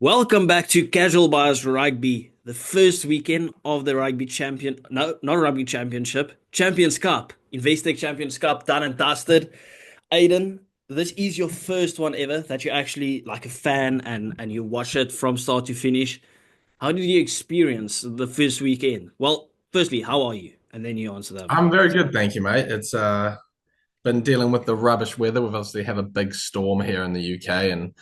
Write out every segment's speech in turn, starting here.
Welcome back to Casual Bias Rugby, the first weekend of the Rugby Champion, no, not Rugby Championship, Champions Cup, Investec Champions Cup, done and dusted. Aiden, this is your first one ever that you're actually like a fan and you watch it from start to finish. How did you experience the first weekend? Well, firstly, how are you? And then you answer them. I'm very good, thank you, mate. It's been dealing with the rubbish weather. We've obviously have a big storm here in the UK, and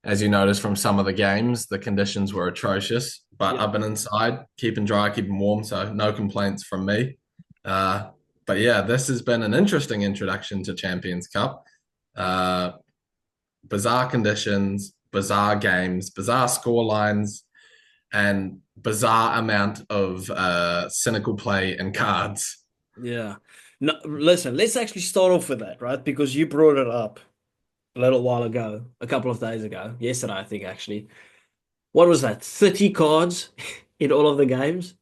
as you noticed from some of the games, the conditions were atrocious. But Yeah. I've been inside, keeping dry, keeping warm, so no complaints from me. Uh, but yeah, this has been an interesting introduction to Champions Cup. Uh, Bizarre conditions, bizarre games, bizarre score lines, and bizarre amount of cynical play and cards. Yeah. No, listen, let's actually start off with that, right? Because you brought it up a little while ago, a couple of days ago, yesterday, I think, actually. What was that? 30 cards in all of the games?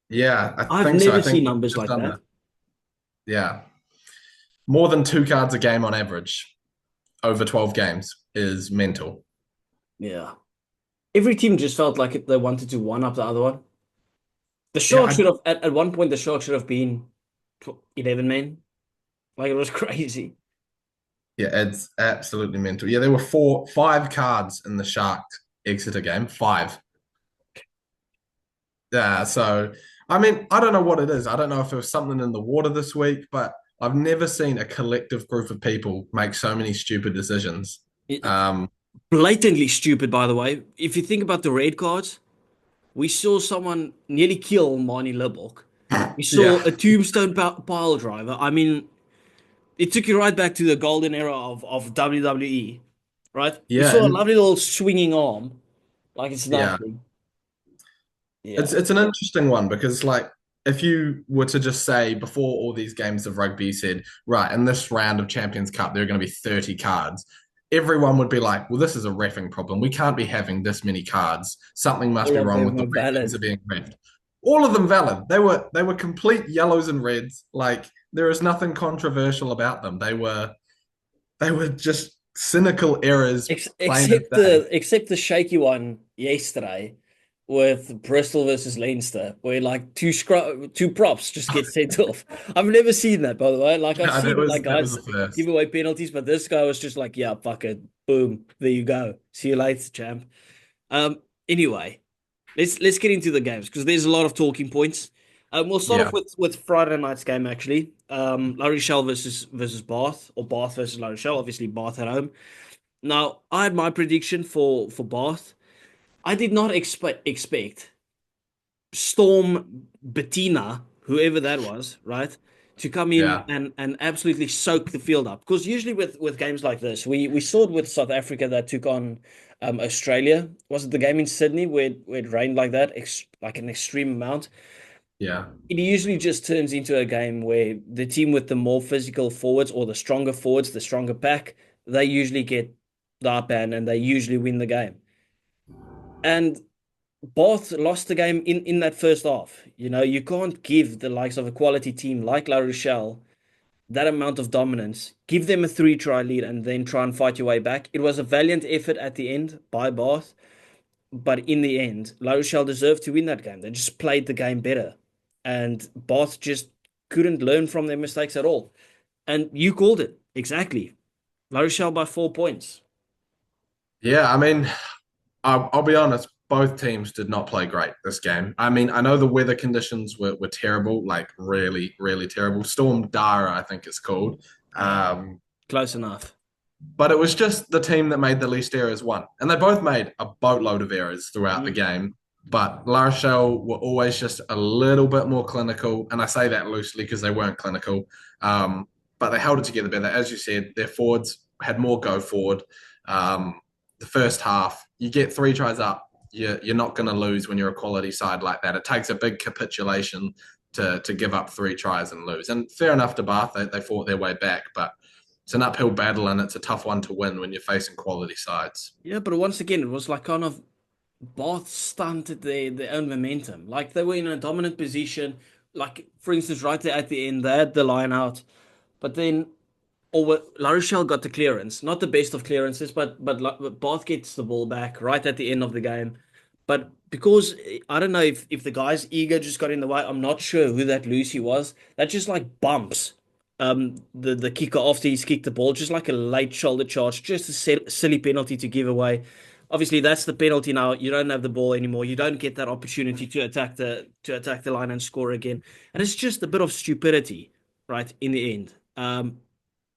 Yeah, I I've think so. I never think seen numbers just like that. under. Yeah. More than two cards a game on average over 12 games is mental. Yeah. Every team just felt like they wanted to one up the other one. The Yeah, Sharks should have, at one point, the Sharks should have been 11 men. Like, it was crazy. yeah, it's absolutely mental. Yeah, there were five cards in the Shark Exeter game. Five. Yeah, so I mean, I don't know what it is. I don't know if it was something in the water this week, but I've never seen a collective group of people make so many stupid decisions. It, Um, blatantly stupid, by the way. If you think about the red cards, we saw someone nearly kill Marnie Lubbock. We saw yeah, a tombstone pile driver. I mean, it took you right back to the golden era of WWE, right? We yeah, saw a and lovely little swinging arm, like it's yeah. nothing. It's Yeah. it's an interesting one because like if you were to just say before all these games of rugby you said, right, in this round of Champions Cup there are going to be 30 cards, everyone would be like, well, this is a reffing problem. We can't be having this many cards. Something must All be of wrong with them the are way things are valid. being reffed. All of them valid. They were complete yellows and reds. Like there is nothing controversial about them. They were just cynical errors plain as day. Except the shaky one yesterday with Bristol versus Leinster, where like two props just get sent off. I've never seen that, by the way. Like I've Yeah, that seen was like that was guys the give first. away penalties, but this guy was just like, yeah, fuck it, boom, there you go. See you later, champ. Anyway, let's get into the games because there's a lot of talking points. We'll start off Yeah. with Friday night's game actually. La Rochelle versus Bath, or Bath versus La Rochelle. Obviously, Bath at home. Now, I had my prediction for Bath. I did not expect Storm Bettina, whoever that was, right, to come in Yeah. and absolutely soak the field up. Because usually with games like this, we saw it with South Africa that took on Australia. Was it the game in Sydney where it rained like that, like an extreme amount? Yeah. It usually just turns into a game where the team with the more physical forwards or the stronger forwards, the stronger pack, they usually get the upper hand and they usually win the game. And Bath lost the game in that first half. You know, you can't give the likes of a quality team like La Rochelle that amount of dominance, give them a three-try lead, and then try and fight your way back. It was a valiant effort at the end by Bath, but in the end, La Rochelle deserved to win that game. They just played the game better, and Bath just couldn't learn from their mistakes at all. And you called it exactly. La Rochelle by 4 points. Yeah, I mean, I'll be honest, both teams did not play great this game. I mean, I know the weather conditions were terrible, like really, really terrible. Storm Dara, I think it's called. Yeah, Um, close enough. but it was just the team that made the least errors won. And they both made a boatload of errors throughout the Mm. game. But La Rochelle were always just a little bit more clinical. And I say that loosely because they weren't clinical. But they held it together better. As you said, their forwards had more go forward. Um, the first half, you get three tries up, you're not going to lose when you're a quality side like that. It takes a big capitulation to give up three tries and lose. And fair enough to Bath, they fought their way back. But it's an uphill battle and it's a tough one to win when you're facing quality sides. Yeah, but once again, it was like kind of Bath stunted their own momentum. Like they were in a dominant position. Like, for instance, right there at the end, they had the line out. But then La Rochelle got the clearance, not the best of clearances, but Bath gets the ball back right at the end of the game. But because I don't know if the guy's ego just got in the way, I'm not sure who that Lucy was. That just like bumps the kicker after he's kicked the ball, just like a late shoulder charge, just a silly penalty to give away. Obviously, that's the penalty now. You don't have the ball anymore. You don't get that opportunity to attack the line and score again. And it's just a bit of stupidity, right, in the end.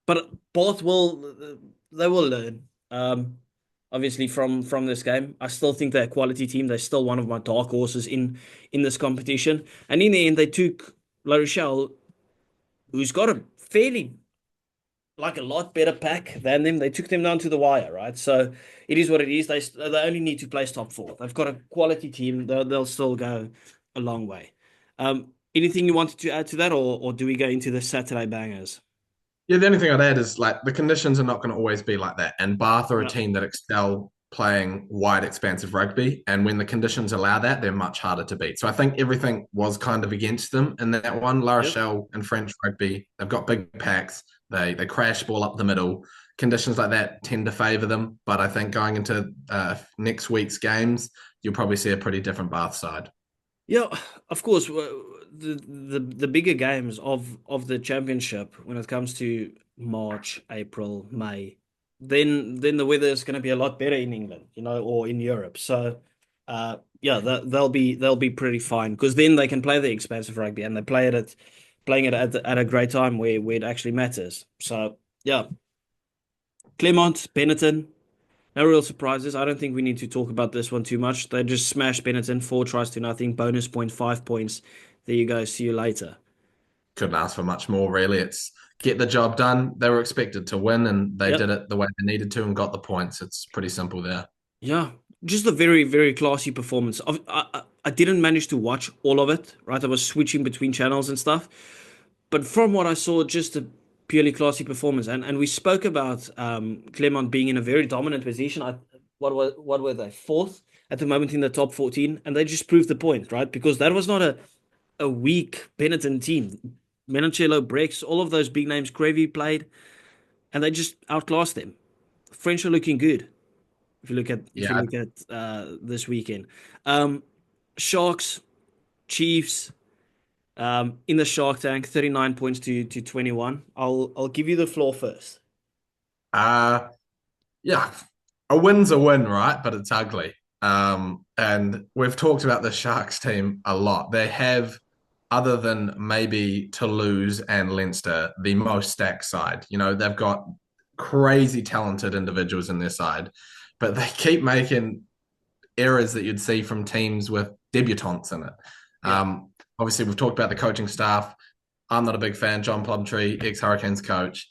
But both will they will learn. Obviously from this game, I still think they're a quality team. They're still one of my dark horses in this competition. And in the end, they took La Rochelle, who's got a fairly like a lot better pack than them. They took them down to the wire, right? So it is what it is. They only need to place top four. They've got a quality team. They'll still go a long way. Anything you wanted to add to that, or do we go into the Saturday bangers? Yeah, the only thing I'd add is like the conditions are not going to always be like that. And Bath are a No. team that excel playing wide, expansive rugby. And when the conditions allow that, they're much harder to beat. So I think everything was kind of against them in that one. La Yep. Rochelle and French rugby, they've got big packs. They crash ball up the middle. Conditions like that tend to favour them. But I think going into next week's games, you'll probably see a pretty different Bath side. Yeah, of course. The bigger games of the championship when it comes to March, April, May, then the weather is going to be a lot better in England, or in Europe. So, yeah, they'll be pretty fine because then they can play the expansive rugby and they playing it at a great time where it actually matters. So, yeah, Clermont, Benetton. No real surprises. I don't think we need to talk about this one too much. They just smashed Benetton, 4 tries to nothing, bonus point, 5 points. There you go. See you later. Couldn't ask for much more, really. It's get the job done. They were expected to win, and they did Yep. it the way they needed to and got the points. It's pretty simple there. Yeah. Just a very, very classy performance. I didn't manage to watch all of it, right? I was switching between channels and stuff. But from what I saw, just a purely classy performance. And we spoke about Clermont being in a very dominant position. What were they? Fourth at the moment in the top 14. And they just proved the point, right? Because that was not a weak Benetton team. Menoncello, Brex, all of those big names, Gravy played, and they just outclassed them. French are looking good if you Yeah, look at this weekend. Um, Sharks, Chiefs, in the Shark Tank, 39 points to 21. I'll give you the floor first. uh, yeah. A win's a win, right? But it's ugly. And we've talked about the Sharks team a lot. They have, other than maybe Toulouse and Leinster, the most stacked side. They've got crazy talented individuals in their side, but they keep making errors that you'd see from teams with debutants in it. Yeah. Obviously, we've talked about the coaching staff. I'm not a big fan. John Plumtree, ex-Hurricanes coach.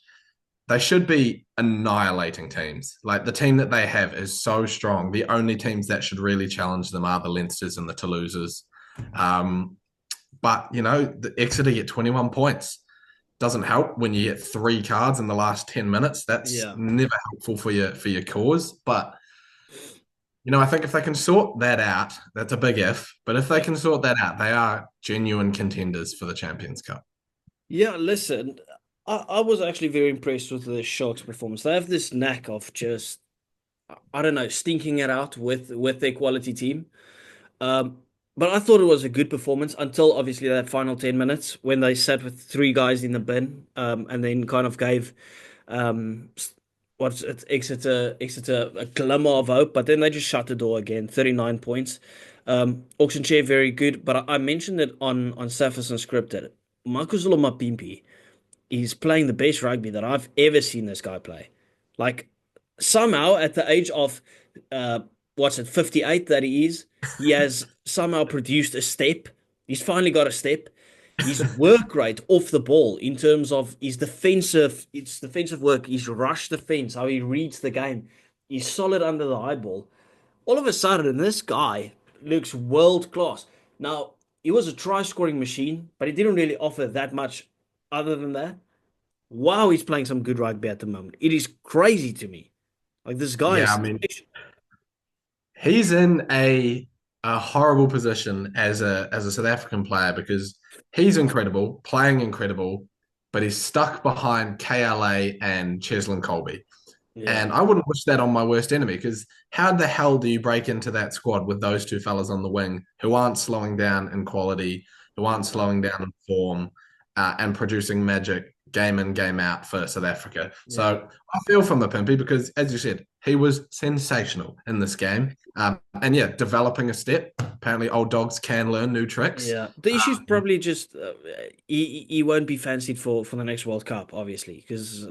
They should be annihilating teams. Like the team that they have is so strong. The only teams that should really challenge them are the Leinsters and the Toulouses. But the Exeter get 21 points. Doesn't help when you get 3 cards in the last 10 minutes. That's Yeah. never helpful for your cause. But I think if they can sort that out, that's a big if. But if they Yeah. can sort that out, they are genuine contenders for the Champions Cup. Yeah, listen, I was actually very impressed with the Sharks' performance. They have this knack of just, I don't know, stinking it out with their quality team. Um, but I thought it was a good performance until obviously that final 10 minutes when they sat with three guys in the bin, and then kind of gave what's it, Exeter a glimmer of hope, but then they just shut the door again, 39 points. Auction share very good, but I mentioned it on Saffas Unscripted. Marcus Mapimpi is playing the best rugby that I've ever seen this guy play. Like somehow at the age of uh 58 that he has somehow produced a step. He's finally got a step. His work rate off the ball in terms of it's defensive work, his rush defense, how he reads the game. He's solid under the high ball. All of a sudden, this guy looks world class. Now, he was a try scoring machine, but he didn't really offer that much other than that. Wow, he's playing some good rugby at the moment. It is crazy to me. Like this guy Yeah, is I mean, special. he's in a horrible position as a South African player because he's incredible, playing incredible. but he's stuck behind KLA and Cheslin Colby. Yeah. And I wouldn't wish that on my worst enemy because how the hell do you break into that squad with those two fellas on the wing who aren't slowing down in quality, who aren't slowing down in form, and producing magic game in, game out for South Africa? Yeah. So I feel from the Pimpy because, as you said, he was sensational in this game. And yeah, developing a step. Apparently, old dogs can learn new tricks. Yeah. The issue's probably just he won't be fancied for the next World Cup, obviously, because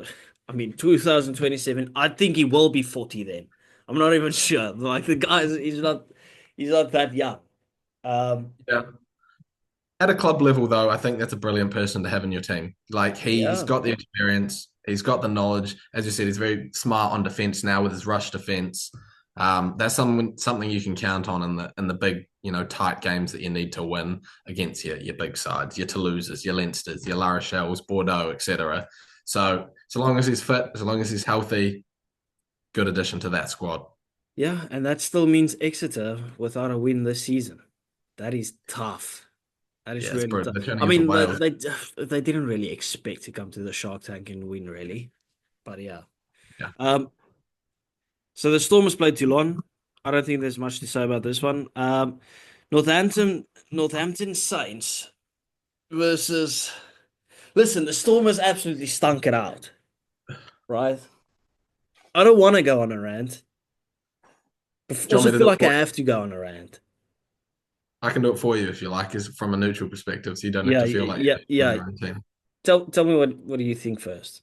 I mean 2027. I think he will be 40 then. I'm not even sure. Like the guy, he's not that young. Um, Yeah. At a club level, though, I think that's a brilliant person to have in your team. Like he's yeah. got the experience, he's got the knowledge. As you said, he's very smart on defense now with his rush defense. That's something you can count on in the big, tight games that you need to win against your big sides, your Toulouses, your Leinsters, your La Rochelles, Bordeaux, etc. So as long as he's fit, as long as he's healthy, good addition to that squad. Yeah, and that still means Exeter without a win this season. That is tough. That is Yeah, it's really brutal. tough. They're turning I into mean, Wales. they didn't really expect to come to the Shark Tank and win, really. But yeah. Yeah, Um, so the Stormers played Toulon. I don't think there's much to say about this one. Northampton Saints versus. Listen, the Stormers absolutely stunk it out, right? I don't want to go on a rant, but do you want also me to feel do it like I for have to go on a rant. I can do it for you if you like, is from a neutral perspective, so you don't have Yeah, to feel like yeah, you're on yeah. your own team. Tell me what do you think first?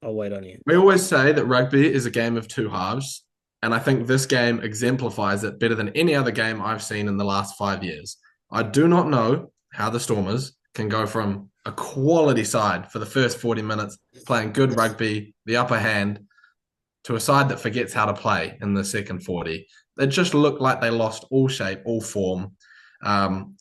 I'll wait on you. We always say that rugby is a game of two halves, and I think this game exemplifies it better than any other game I've seen in the last 5 years. I do not know how the Stormers can go from a quality side for the first 40 minutes, playing good rugby, the upper hand, to a side that forgets how to play in the second 40. It just looked like they lost all shape, all form. Um,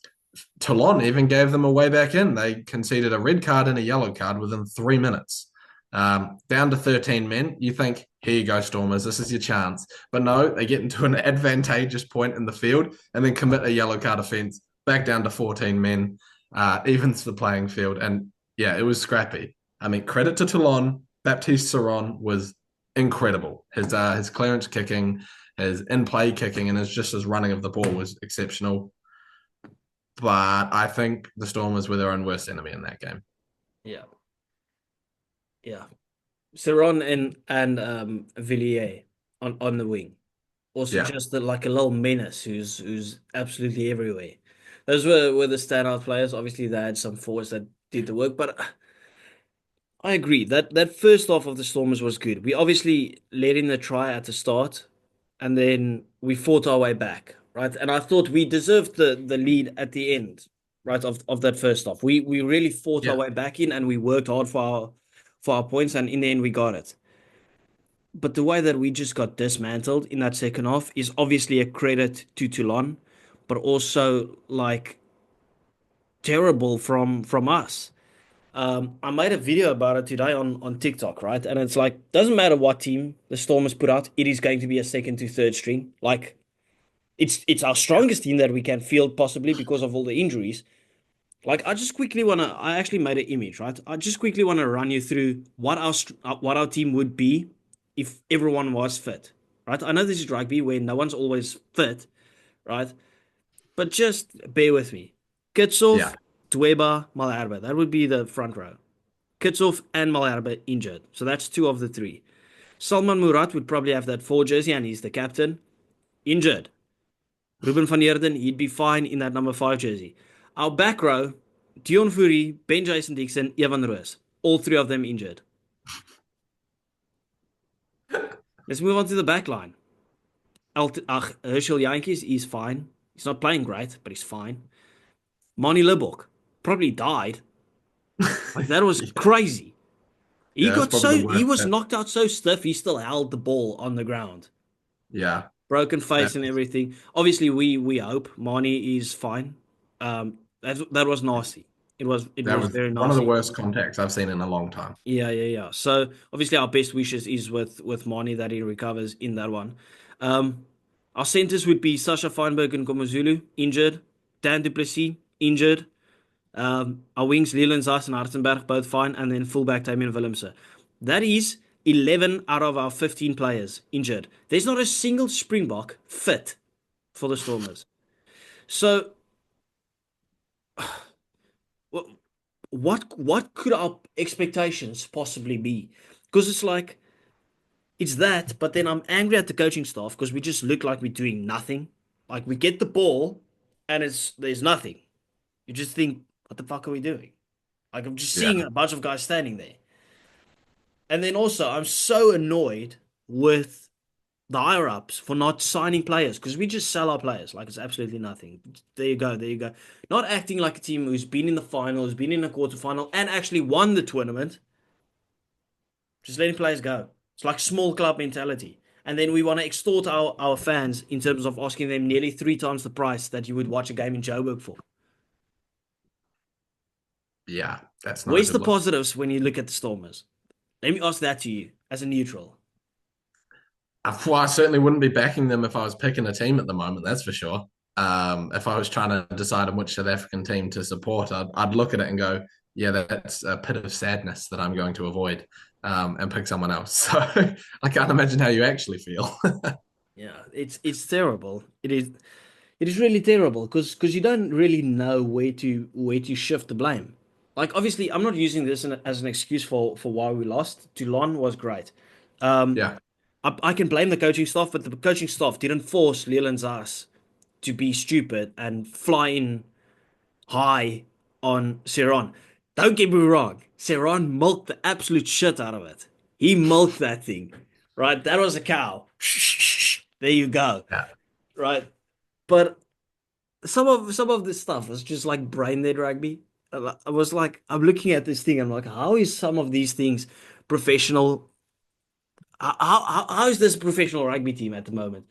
Toulon even gave them a way back in. They conceded a red card and a yellow card within 3 minutes. Down to 13 men. You think, here you go, Stormers, this is your chance. But no, they get into an advantageous point in the field and then commit a yellow card offence, back down to 14 men, evens the playing field. And yeah, it was scrappy. I mean, credit to Toulon. Baptiste Saron was incredible. His clearance kicking, his in play kicking, and his running of the ball was exceptional. But I think the Stormers were their own worst enemy in that game. Yeah, yeah. Saron and Villiers on the wing. Also Yeah, just like a little menace who's absolutely everywhere. Those were the standout players. Obviously, they had some forwards that did the work, but I agree that first half of the Stormers was good. We obviously let in the try at the start, and then we fought our way back, right? And I thought we deserved the lead at the end, right, of that first half. We really fought our yeah, way back in, and we worked hard for our points, and in the end we got it. But the way that we just got dismantled in that second half is obviously a credit to Toulon, but also like terrible from us. I made a video about it today on TikTok, right? And it's like, doesn't matter what team the Stormers put out, it is going to be a second to third string. Like it's our yeah, strongest team that we can field possibly because of all the injuries. Like I actually made an image, right? I just quickly want to run you through what our team would be if everyone was fit, right? I know this is rugby where no one's always fit, right? But just bear with me. yeah. Kitshoff, Dweba, Malherbe. That would be the front row. Kitshoff and Malherbe injured. So that's two of the three. Salman Murat would probably have that four jersey and he's the captain. Injured. Ruben van Heerden, he'd be fine in that number five jersey. Our back row, Dion Fourie, Ben Jason Dixon, Evan Roos. All three of them injured. Let's move on to the back line. Herschel Jantjies, he's fine. He's not playing great, but he's fine. Mani Libbok probably died. Like that was Yeah, crazy. yeah, that's probably the He worst. was knocked out so stiff he still held the ball on the ground. Yeah, Broken that, face and everything. Obviously we hope Mani is fine. That was nasty. It that was was very one of the nasty. worst contacts I've seen in a long time. Yeah. So obviously our best wishes is with Mani that he recovers in that one. Um, our centers would be Sasha Feinberg and Komazulu injured, Dan Duplessis injured, Our wings, Leland Zeiss and Hartenberg, both fine, and then fullback Damien Willemse. That is 11 out of our 15 players injured. There's not a single Springbok fit for the Stormers. So, what could our expectations possibly be? Because it's like it's that, but then I'm angry at the coaching staff because we just look like we're doing nothing. Like we get the ball and there's nothing. You just think, what the fuck are we doing? Like I'm just seeing Yeah. a bunch of guys standing there. And then also I'm so annoyed with the higher ups for not signing players because we just sell our players like it's absolutely nothing. There you go, there you go. Not acting like a team who's been in the final, who's been in a quarterfinal, and actually won the tournament. Just letting players go. It's like small club mentality. And then we want to extort our fans in terms of asking them nearly 3 times the price that you would watch a game in Joburg for. Yeah, that's not a Where's good the look. positives when you look at the Stormers? Let me ask that to you as a neutral. Well, I certainly wouldn't be backing them if I was picking a team at the moment, that's for sure. If I was trying to decide on which South African team to support, I'd look at it and go, yeah, that's a pit of sadness that I'm going to avoid, and pick someone else. So I can't imagine how you actually feel. Yeah, it's terrible. It is really terrible because you don't really know where to shift the blame. Like obviously, I'm not using this as an excuse for why we lost. Toulon was great. Um, Yeah, I can blame the coaching staff, but the coaching staff didn't force Leland's ass to be stupid and fly in high on Ceron. Don't get me wrong, Ceron milked the absolute shit out of it. He milked that thing, right? That was a cow. There you go, yeah, right? But some of this stuff was just like brain dead rugby. I was like, I'm looking at this thing. I'm like, how is some of these things professional? How is this a professional rugby team at the moment?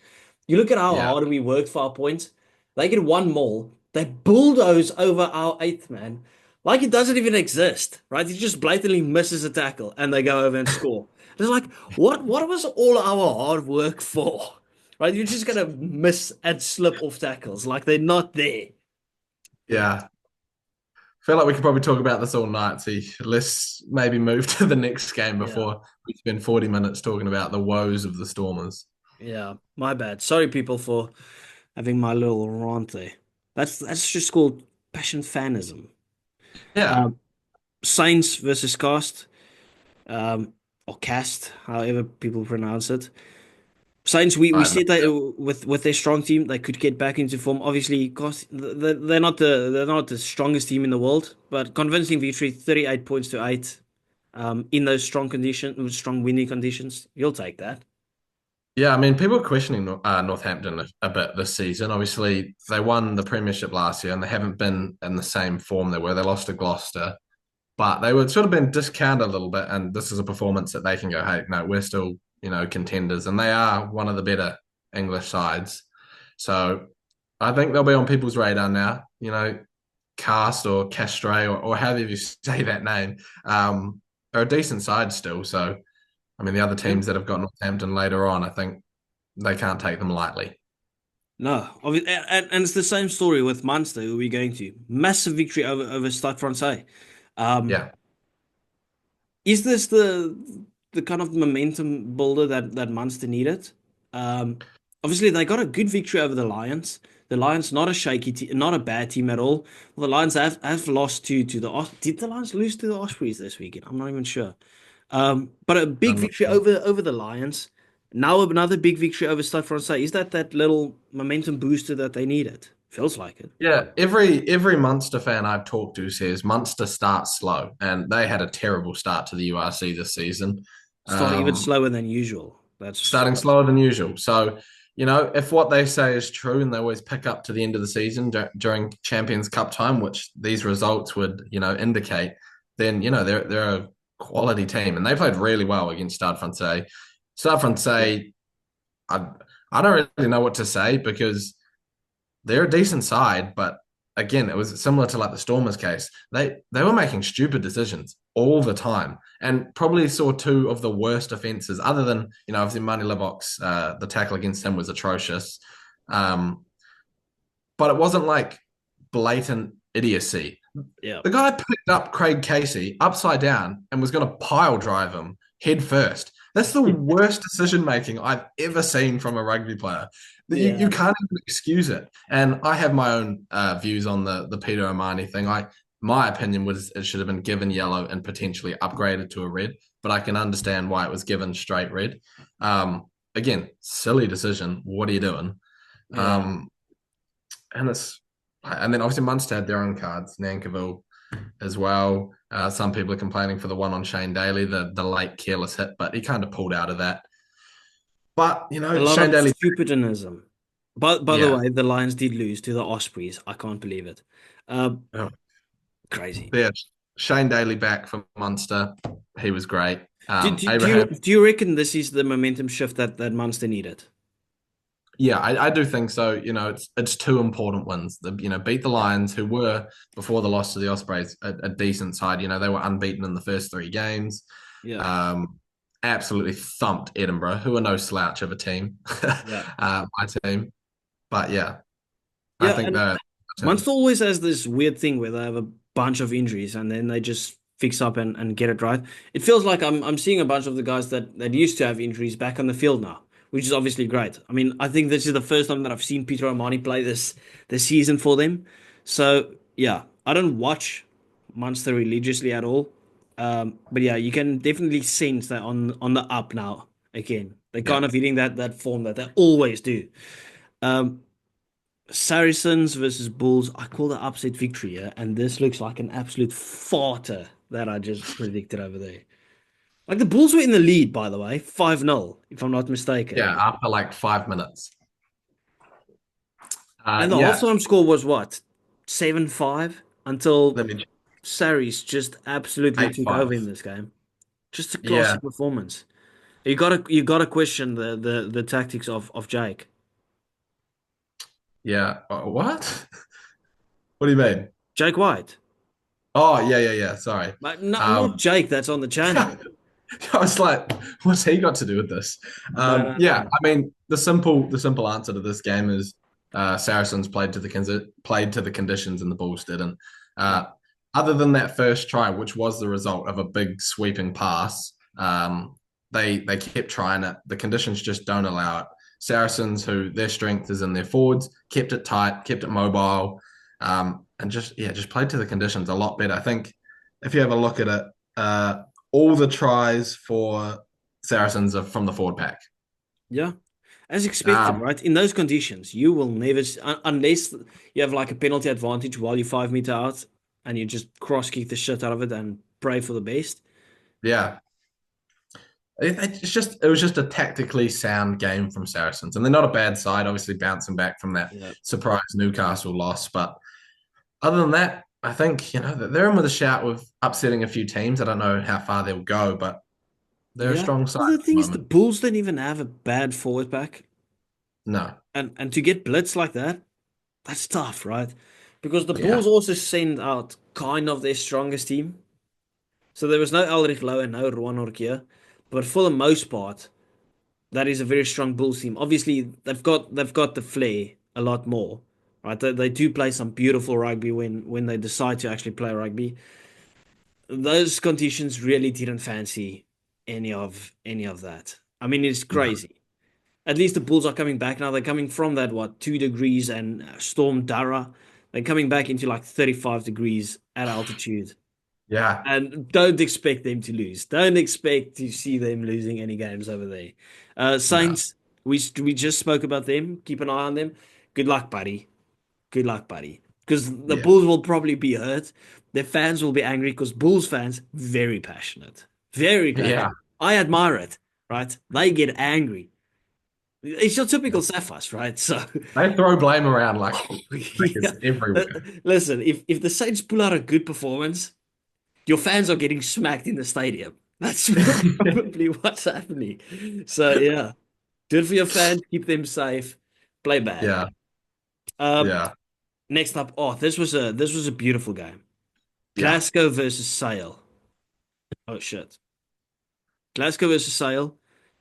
You look at how yeah, hard we worked for our points. They get one maul. They bulldoze over our eighth man. Like it doesn't even exist, right? He just blatantly misses a tackle and they go over and score. It's like, what was all our hard work for? Right? You're just gonna miss and slip off tackles. Like they're not there. yeah. Feel like we could probably talk about this all night. So let's maybe move to the next game Yeah. before we spend 40 minutes talking about the woes of the Stormers. Yeah. My bad. Sorry people for having my little rant there. That's just called passion fanism. Yeah, Um, Saints versus Cast, or Cast, however people pronounce it. Saints, we I have no said that with their strong team, they could get back into form. Obviously, Cast, they're not the strongest team in the world, but convincing victory, 38 points to 8, in those strong winning conditions. You'll take that. Yeah, I mean, people are questioning Northampton a bit this season. Obviously, they won the Premiership last year and they haven't been in the same form they were. They lost to Gloucester, but they were sort of been discounted a little bit. And this is a performance that they can go, hey, no, we're still, contenders. And they are one of the better English sides. So I think they'll be on people's radar now. Cast or Castres or however you say that name, are a decent side still. So, I mean, the other Yeah. teams that have got Northampton later on, I think they can't take them lightly. No, and it's the same story with Munster, who we're going to. Massive victory over Stade Francais. Um, Yeah. Is this the kind of momentum builder that Munster needed? Um, Obviously they got a good victory over the Lions. The Lions not a shaky team, not a bad team at all. Well, the Lions have lost to the did the Lions lose to the Ospreys this weekend? I'm not even sure. But a big I'm not victory sure. over the Lions. Now another big victory over Stade Francais. Is that little momentum booster that they needed? Feels like it. Yeah, every Munster fan I've talked to says Munster starts slow, and they had a terrible start to the URC this season. Starting even Um, slower than usual. That's Starting surprising. slower than usual. So, if what they say is true and they always pick up to the end of the season during Champions Cup time, which these results would, indicate, then, they're a quality team and they played really well against Stade Francais. Stade Yeah. Francais, I, I don't really know what to say because they're a decent side, but again, it was similar to like the Stormers case. They were making stupid decisions all the time, and probably saw two of the worst offences. Other than obviously Manny Libbok's the tackle against him was atrocious, but it wasn't like blatant idiocy. Yeah. The guy picked up Craig Casey upside down and was going to pile drive him head first. That's the worst decision making I've ever seen from a rugby player. You Yeah. can't even excuse it. And I have my own views on the Peter O'Mahony thing. My opinion was it should have been given yellow and potentially upgraded to a red, but I can understand why it was given straight red. Again, silly decision. What are you doing? Yeah. Um, and then obviously Munster had their own cards, Nankiville as well. Some people are complaining for the one on Shane Daly, the late careless hit, but he kind of pulled out of that. But A lot Shane of Daly, stupidism. By the yeah, way, the Lions did lose to the Ospreys. I can't believe it. Uh, oh, Crazy. yeah, Shane Daly back from Munster, he was great. Do Abraham, you reckon this is the momentum shift that Munster needed? yeah, I do think so. It's two important wins. Beat the Lions, who were before the loss to the Ospreys a decent side. They were unbeaten in the first three games. Yeah. Um, Absolutely thumped Edinburgh, who are no slouch of a team. Yeah. My team, but yeah, I Yeah, think and that. Munster always has this weird thing where they have a bunch of injuries and then they just fix up and get it right. It feels like I'm seeing a bunch of the guys that used to have injuries back on the field now, which is obviously great. I mean, I think this is the first time that I've seen Peter O'Mahony play this season for them. So yeah, I don't watch Munster religiously at all. But yeah, you can definitely sense that on the up now again. They're Yeah, kind of hitting that form that they always do. Um, Saracens versus Bulls. I call the upset victory, yeah? And this looks like an absolute farter that I just predicted over there. Like the Bulls were in the lead, by the way, 5-0, if I'm not mistaken. yeah. After like 5 minutes. And the Yeah. halftime score was what? 7-5 until Let me Saris just absolutely took over 8-5. in this game. Just a classy Yeah, performance. You gotta question the tactics of Jake. yeah. What? What do you mean? Jake White. Oh, yeah, yeah, yeah. Sorry. But not Um, Jake that's on the channel. I was like, what's he got to do with this? No, no, Yeah, no. I mean, the simple answer to this game is Saracens played to the conditions and the Bulls didn't. Yeah. Uh, Other than that first try, which was the result of a big sweeping pass, they kept trying it. The conditions just don't allow it. Saracens, who their strength is in their forwards, kept it tight, kept it mobile, and just played to the conditions a lot better. I think if you have a look at it, all the tries for Saracens are from the forward pack. Yeah. As expected, Um, right? In those conditions, you will never, unless you have like a penalty advantage while you're 5 meter out and you just cross kick the shit out of it and pray for the best. yeah, it was just a tactically sound game from Saracens, and they're not a bad side. Obviously, bouncing back from that Yeah. surprise Newcastle loss, but other than that, I think that they're in with a shout with upsetting a few teams. I don't know how far they'll go, but they're a Yeah. strong side Well, the at the thing is, the moment. Bulls don't even have a bad forward pack. No, And to get blitz like that, that's tough, right? Because the yeah, Bulls also send out kind of their strongest team. So there was no Ulrich Lowe and no Ruan Orkia. But for the most part, that is a very strong Bulls team. Obviously, they've got the flair a lot more, right? They do play some beautiful rugby when they decide to actually play rugby. Those conditions really didn't fancy any of that. I mean, it's no, crazy. At least the Bulls are coming back now. They're coming from that what 2 degrees and storm Dara. They're coming back into like 35 degrees at altitude. yeah, And don't expect them to lose. Don't expect to see them losing any games over there. no, Saints, we just spoke about them. Keep an eye on them. Good luck, buddy. Good luck, buddy. Because the yeah, Bulls will probably be hurt. Their fans will be angry because Bulls fans very passionate, very passionate. yeah. I admire it. Right? They get angry. It's your typical Saffas, right? So, They throw blame around like yeah. it's everywhere. Listen, if the Saints pull out a good performance, your fans are getting smacked in the stadium. That's probably what's happening. So yeah, do it for your fans. Keep them safe. Play bad. Yeah, Um, yeah, Next up, this was a beautiful game. yeah, Glasgow versus Sale. Oh shit, Glasgow versus Sale,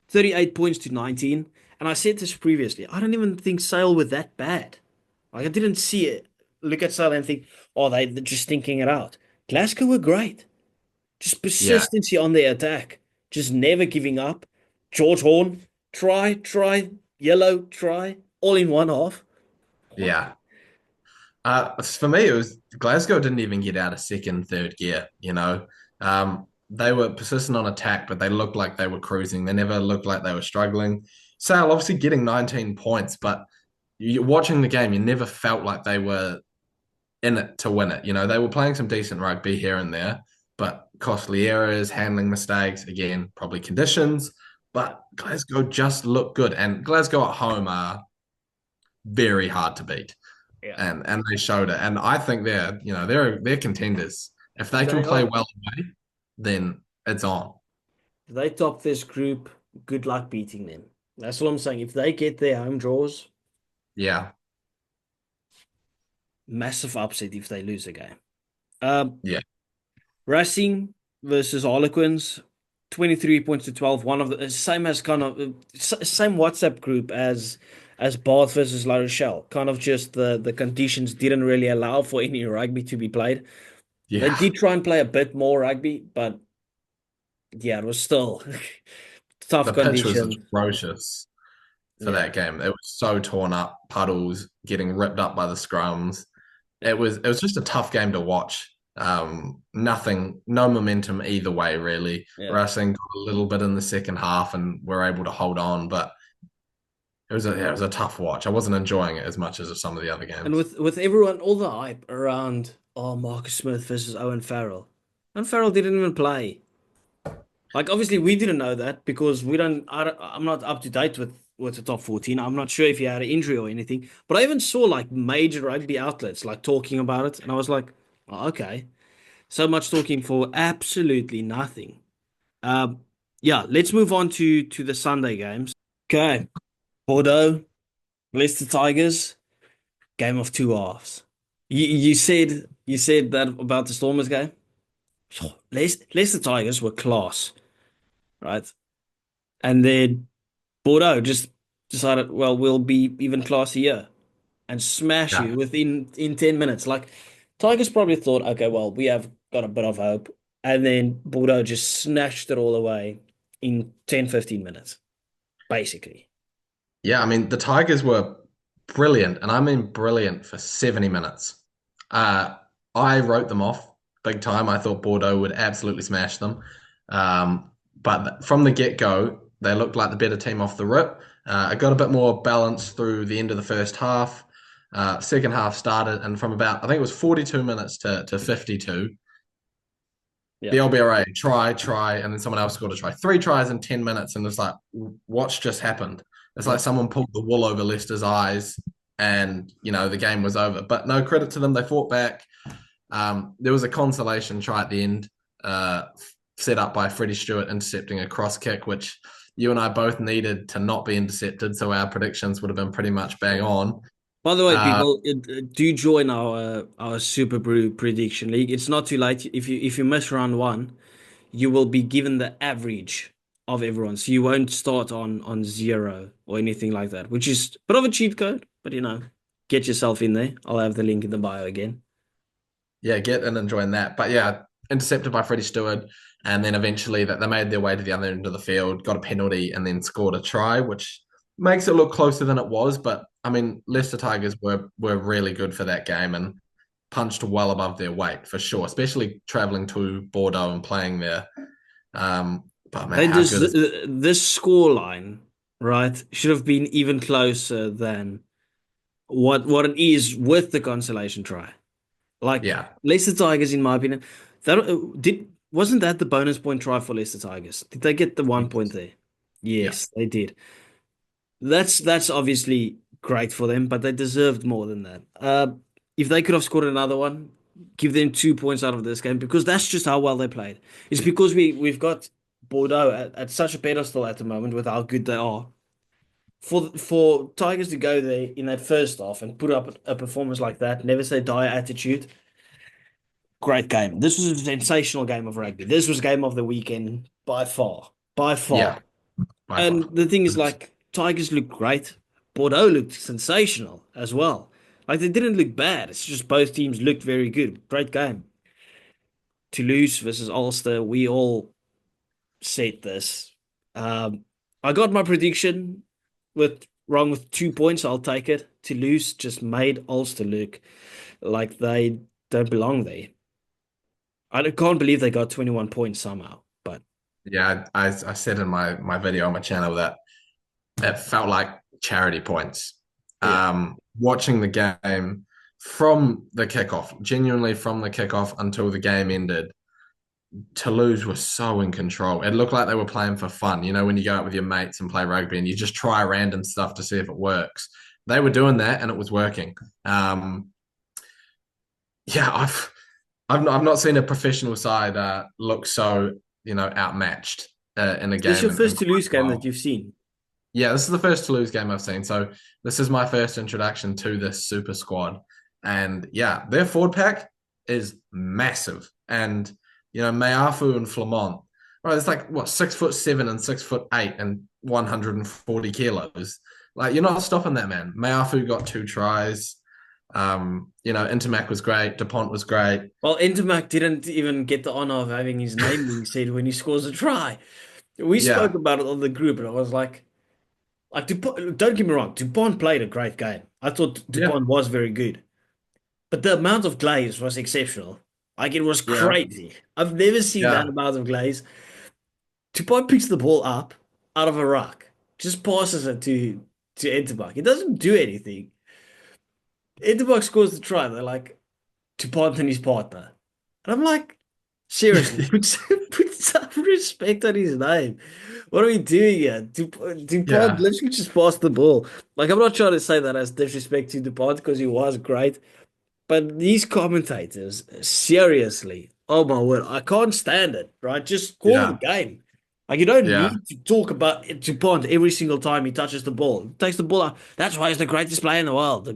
38 points to 19. And I said this previously. I don't even think Sale were that bad. Like I didn't see it. look at Southern and think, oh, they're just thinking it out. Glasgow were great. Just Yeah, persistency on their attack. Just never giving up. George Horn, try, yellow, try, all in one half. What? yeah. For me, it was Glasgow didn't even get out of second, third gear. They were persistent on attack, but they looked like they were cruising. They never looked like they were struggling. Sale obviously getting 19 points, but you watching the game, you never felt like they were in it to win it. They were playing some decent rugby here and there, but costly errors, handling mistakes, again, probably conditions. But Glasgow just looked good, and Glasgow at home are very hard to beat, Yeah, and they showed it. And I think they're contenders. If they can they play are. well away, then it's on. If they top this group, good luck beating them. That's what I'm saying. If they get their home draws, Yeah, massive upset if they lose a game. Um, yeah, Racing versus Harlequins, 23 points to 12. One of the same as kind of same WhatsApp group as Bath versus La Rochelle. Kind of just the conditions didn't really allow for any rugby to be played. They yeah. did try and play a bit more rugby, but yeah, it was still tough The pitch was condition. atrocious for Yeah. that game. It was so torn up, puddles, getting ripped up by the scrums. It was just a tough game to watch. Nothing, no momentum either way, really. Yeah. Racing got a little bit in the second half and were able to hold on, but it was a tough watch. I wasn't enjoying it as much as some of the other And games. with everyone, all the hype around, oh, Marcus Smith versus Owen Farrell. And Farrell didn't even play. Like, obviously, we didn't know that because I'm not up to date with the top 14. I'm not sure if he had an injury or anything. But I even saw like major rugby outlets like talking about it. And I was like, oh, okay. So much talking for absolutely nothing. Um, yeah, let's move on to the Sunday games. Okay. Bordeaux, Leicester Tigers. Game of two halves. You said that about the Stormers game. Leicester Tigers were class, right? And then Bordeaux just decided, well, we'll be even classier and smash Yeah. you within in 10 minutes. Like Tigers probably thought, okay, well, we have got a bit of hope. And then Bordeaux just snatched it all away in 10, 15 minutes, basically. Yeah, I mean, the Tigers were brilliant, and I mean brilliant for 70 minutes. Uh, I wrote them off big time. I thought Bordeaux would absolutely smash them. But from the get-go, they looked like the better team off the rip. I got a bit more balance through the end of the first half. Second half started, and from about, I think it was 42 minutes to 52, Yeah. the LBRA try, and then someone else scored a try. Three tries in 10 minutes, and it's like, what's just happened? It's Yeah. like someone pulled the wool over Leicester's eyes, and the game was over. But no credit to them; they fought back. There was a consolation try at the end, uh, set up by Freddie Stewart intercepting a cross kick, which you and I both needed to not be intercepted, so our predictions would have been pretty much bang on. By the way, Uh, people, do join our Super Brew prediction league. It's not too late. If you miss round one, you will be given the average of everyone, so you won't start on zero or anything like that, which is a bit of a cheat code. But get yourself in there. I'll have the link in the bio again. yeah, get and enjoying that. But yeah, intercepted by Freddie Stewart, and then eventually that they made their way to the other end of the field, got a penalty, and then scored a try, which makes it look closer than it was. But I mean, Leicester Tigers were really good for that game and punched well above their weight for sure, especially traveling to Bordeaux and playing there. But man, They how just good is this score line, right, should have been even closer than what it is with the consolation try. Like yeah, Leicester Tigers, in my opinion, that wasn't that the bonus point try for Leicester Tigers? Did they get the 1 point there? yeah, Yes, they did. That's obviously great for them, but they deserved more than that. If they could have scored another one, give them 2 points out of this game because that's just how well they played. It's because we've got Bordeaux at such a pedestal at the moment with how good they are. For Tigers to go there in that first half and put up a performance like that, never say die attitude. Great game. This was a sensational game of rugby. This was game of the weekend by far. By yeah, far. by And far. the thing is, like, Tigers looked great. Bordeaux looked sensational as well. Like they didn't look bad. It's just both teams looked very good. Great game. Toulouse versus Ulster. We all said this. Um, I got my prediction with wrong with 2 points. I'll take it. Toulouse just made Ulster look like they don't belong there. Can't believe they got 21 points somehow. But Yeah, I said in my video on my channel that it felt like charity points. yeah, Watching the game from the kickoff, genuinely from the kickoff until the game ended, Toulouse was so in control. It looked like they were playing for fun. You know, when you go out with your mates and play rugby and you just try random stuff to see if it works. They were doing that and it was working. Yeah, I've not seen a professional side look so outmatched in a this is game your in first quite Toulouse a game that while. you've seen. Yeah, this is the first Toulouse game I've seen. So this is my first introduction to this super squad. And yeah, their forward pack is massive. And Meafu and Flamont, right, it's like what, 6'7" and 6'8" and 140 kilos. Like you're not stopping that man. Meafu got 2 tries. Intermac was great, DuPont was great. Well, Intermac didn't even get the honor of having his name being said when he scores a try. We spoke Yeah, about it on the group, and I was like Dupont, don't get me wrong, Dupont played a great game. I thought yeah, Dupont was very good, but the amount of glaze was exceptional. Like it was yeah, crazy. I've never seen that yeah, amount of glaze. Dupont picks the ball up out of a ruck, just passes it to Intermac. It doesn't do anything. Intermac scores the try. They're like Dupont and his partner. And I'm like, seriously, put some respect on his name. What are we doing here? DuPont yeah, literally just passed the ball. Like, I'm not trying to say that as disrespect to DuPont because he was great, but these commentators, seriously, oh my word, I can't stand it, right? Just call the yeah, game. Like, you don't yeah. need to talk about DuPont every single time he touches the ball. He takes the ball out. That's why he's the greatest player in the world.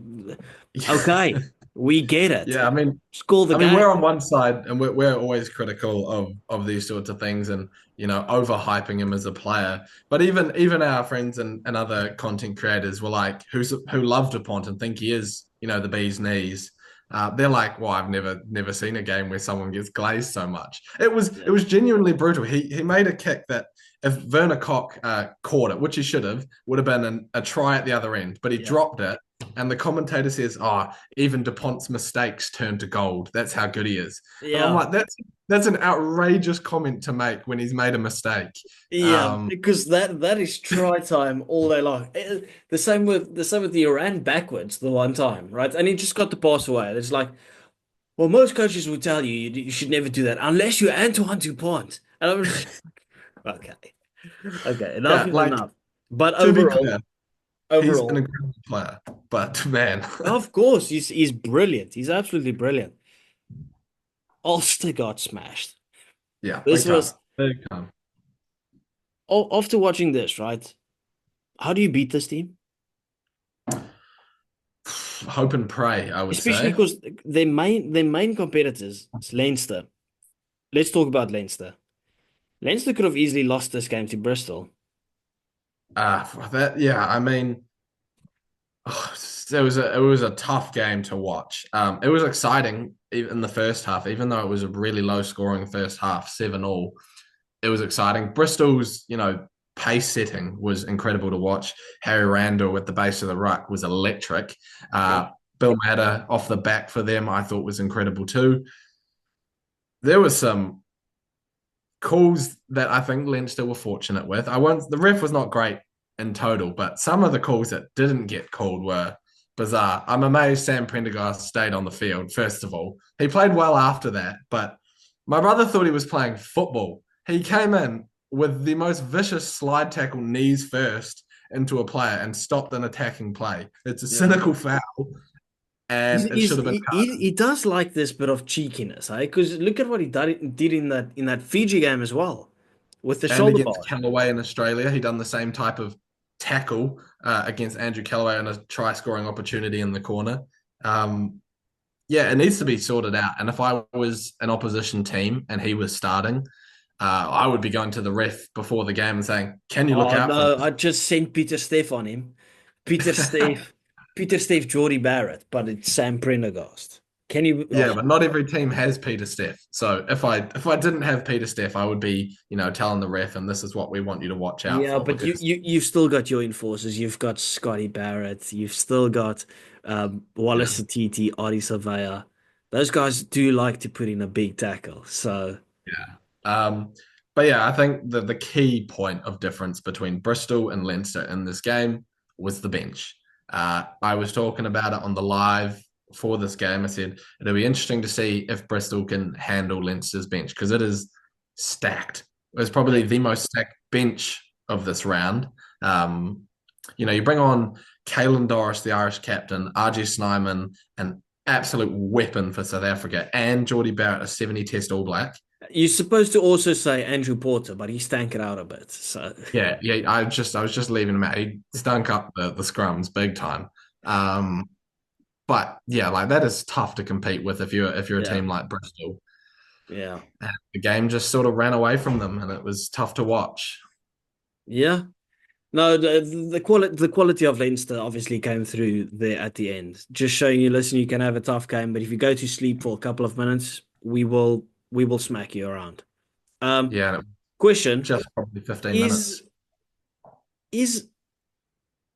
Okay, we get it. Yeah, I mean, Just call the game. we're on one side and we're always critical of these sorts of things and overhyping him as a player. But even our friends and other content creators were like who love DuPont and think he is the bee's knees. They're like, well, I've never seen a game where someone gets glazed so much. It Yeah. was genuinely brutal. He made a kick that if Werner Koch caught it, which he should have, would have been a try at the other end, but he Yeah. dropped it. And the commentator says, "Oh, even DuPont's mistakes turn to gold. That's how good he is." And I'm Yeah. like, that's an outrageous comment to make when he's made a mistake. Yeah, Um, because that is try time all day long. The same with the Iran backwards the one time, right? And he just got the pass away. It's like, well, most coaches would tell you you should never do that unless you're Antoine Dupont. And I was like, okay, okay, enough yeah, is like enough. But to be clear, he's an overall, incredible player, but man, of course, he's brilliant. He's absolutely brilliant. Ulster got smashed. yeah, This big time, was big time. after watching this, right? How do you beat this team? Hope and pray, I would Especially say. because their main competitors is Leinster. Let's talk about Leinster. Leinster could have easily lost this game to Bristol. That yeah, I mean, it was a tough game to watch. It was exciting in the first half, even though it was a really low scoring first half, 7-all. It was exciting. Bristol's, pace setting was incredible to watch. Harry Randall at the base of the ruck was electric. Yeah. Bill Madder off the back for them, I thought was incredible too. There was some calls that I think Leinster were fortunate with. The ref was not great in total, but some of the calls that didn't get called were bizarre. I'm amazed Sam Prendergast stayed on the field, first of all. He played well after that, but my brother thought he was playing football. He came in with the most vicious slide tackle, knees first, into a player and stopped an attacking play. It's a Yeah. cynical foul, He's, and it he's, should have been he, he he does like this bit of cheekiness, eh? Because look at what he did in that Fiji game as well, with the and shoulder against barge. Callaway in Australia. He done the same type of tackle against Andrew Callaway on a try scoring opportunity in the corner. Um, yeah, it needs to be sorted out. And if I was an opposition team and he was starting, I would be going to the ref before the game and saying, "Can you look Oh out for no, this?" I just sent Peter Steph on him. Peter Steph. Pieter-Steph, Geordie Barrett, but it's Sam Prendergast. Can you? Yeah, but not every team has Pieter-Steph. So if I didn't have Pieter-Steph, I would be, telling the ref, and this is what we want you to watch out Yeah, for but because you've still got your enforcers. You've got Scotty Barrett. You've still got yeah. Wallace Atiti, Adi Surveyor. Those guys do like to put in a big tackle. So Yeah. But yeah, I think the key point of difference between Bristol and Leinster in this game was the bench. I was talking about it on the live for this game. I said it'll be interesting to see if Bristol can handle Leinster's bench because it is stacked. It was probably the most stacked bench of this round. You bring on Caelan Doris, the Irish captain, RG Snyman, an absolute weapon for South Africa, and Geordie Barrett, a 70 test All Black. you're supposed to also say Andrew Porter, but he stank it out a bit. So Yeah. I was just leaving him out. He stunk up the scrums big time. Um, but yeah, like that is tough to compete with if you're a yeah, team like Bristol. yeah, And the game just sort of ran away from them, and it was tough to watch. yeah. No, the quality of Leinster obviously came through there at the end. Just showing you, listen, you can have a tough game, but if you go to sleep for a couple of minutes, we will smack you around. Um, Yeah, and it was question just probably 15 minutes. is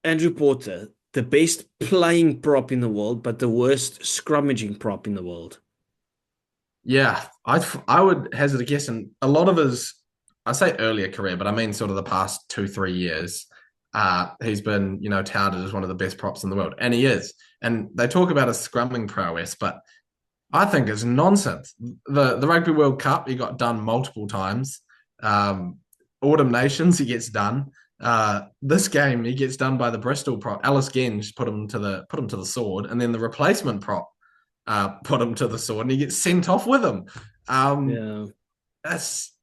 Andrew Porter the best playing prop in the world, but the worst scrummaging prop in the world? Yeah, I would hazard a guess, and a lot of his, I say earlier career, but I mean sort of the past 2-3 years. He's been, touted as one of the best props in the world, and he is. And they talk about his scrumming prowess, but I think it's nonsense. The Rugby World Cup, he got done multiple times. Autumn Nations, he gets done. This game, he gets done by the Bristol prop. Alice Genge put him to the sword, and then the replacement prop put him to the sword, and he gets sent off with him. Um, Yeah. that's,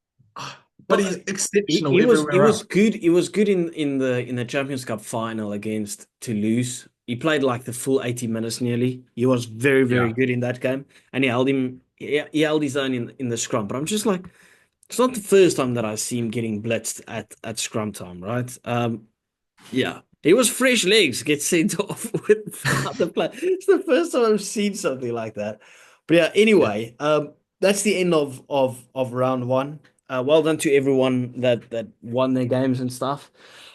but Well, he's he, exceptional he was he everywhere was else. good. He was good in the Champions Cup final against Toulouse. He played like the full 80 minutes nearly. He was very, very Yeah, good in that game, and he held his own in the scrum. But I'm just like, it's not the first time that I see him getting blitzed at scrum time, right? Yeah. He was fresh legs, get sent off with other play. It's the first time I've seen something like that. But yeah, yeah, anyway, that's the end of round one. Well done to everyone that won their games and stuff.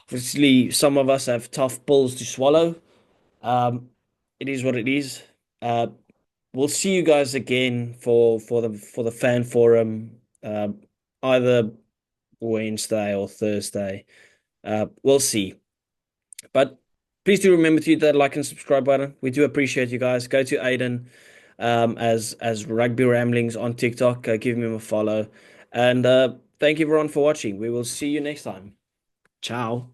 Obviously, some of us have tough pills to swallow. Um, it is what it is. Uh, we'll see you guys again for the fan forum, either Wednesday or Thursday. We'll see. But please do remember to hit that like and subscribe button. We do appreciate you guys. Go to Aiden as Rugby Ramblings on TikTok. Give him a follow. And thank you everyone for watching. We will see you next time. Ciao.